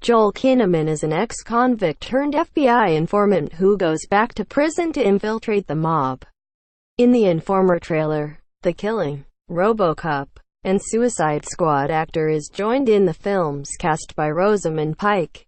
Joel Kinnaman is an ex-convict turned FBI informant who goes back to prison to infiltrate the mob. In the Informer trailer, the Killing, RoboCop, and Suicide Squad actor is joined in the film's cast by Rosamund Pike,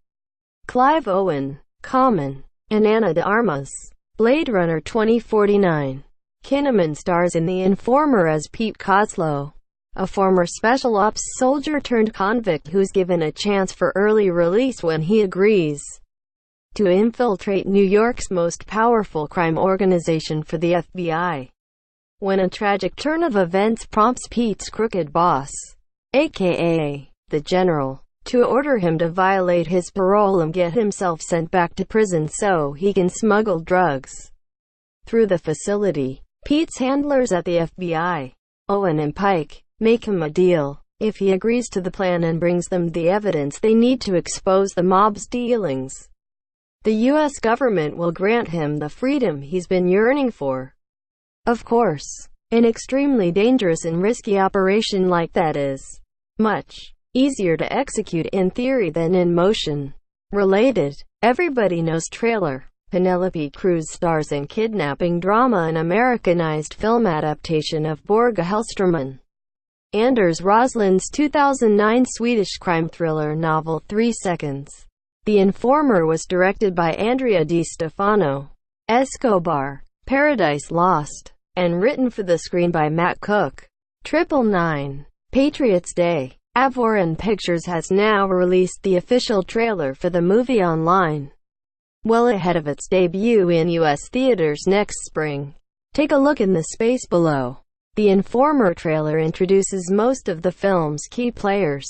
Clive Owen, Common, and Ana de Armas. Blade Runner 2049. Kinnaman stars in The Informer as Pete Koslow, a former special ops soldier turned convict who's given a chance for early release when he agrees to infiltrate New York's most powerful crime organization for the FBI. When a tragic turn of events prompts Pete's crooked boss, aka the General, to order him to violate his parole and get himself sent back to prison so he can smuggle drugs through the facility. Pete's handlers at the FBI, Owen and Pike, make him a deal. If he agrees to the plan and brings them the evidence they need to expose the mob's dealings, the U.S. government will grant him the freedom he's been yearning for. Of course, an extremely dangerous and risky operation like that is much easier to execute in theory than in motion. Related, Everybody Knows trailer. Penlope Cruz stars in Kidnapping Drama An Americanized film adaptation of Brge Hellstrm. Anders Roslunds' 2009 Swedish crime thriller novel 3 Seconds. The Informer was directed by Andrea Di Stefano, Escobar, Paradise Lost, and written for the screen by Matt Cook. 999. Patriots Day. Aviron Pictures has now released the official trailer for the movie online, well ahead of its debut in U.S. theaters next spring. Take a look in the space below. The Informer trailer introduces most of the film's key players,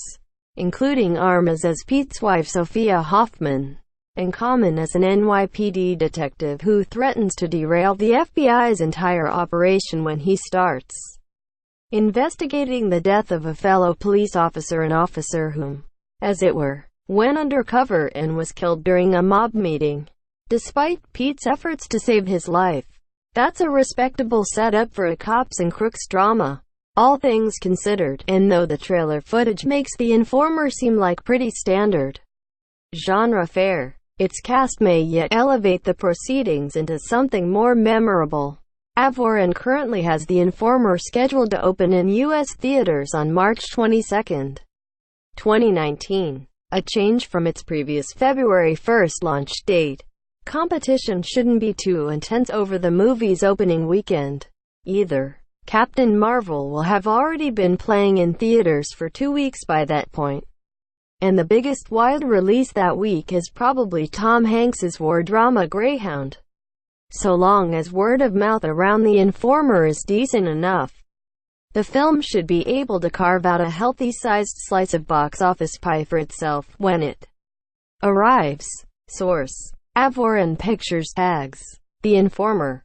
including Armas as Pete's wife Sofia Hoffman, and Common as an NYPD detective who threatens to derail the FBI's entire operation when he starts investigating the death of a fellow police officer, an officer whom, as it were, went undercover and was killed during a mob meeting. Despite Pete's efforts to save his life, that's a respectable setup for a cops and crooks drama, all things considered, and though the trailer footage makes The Informer seem like pretty standard genre fare, its cast may yet elevate the proceedings into something more memorable. Aviron currently has The Informer scheduled to open in U.S. theaters on March 22, 2019, a change from its previous February 1 launch date. Competition shouldn't be too intense over the movie's opening weekend, either. Captain Marvel will have already been playing in theaters for 2 weeks by that point, and the biggest wide release that week is probably Tom Hanks's war drama Greyhound. So long as word of mouth around The Informer is decent enough, the film should be able to carve out a healthy-sized slice of box office pie for itself when it arrives. Source: Aviron Pictures Tags. The Informer.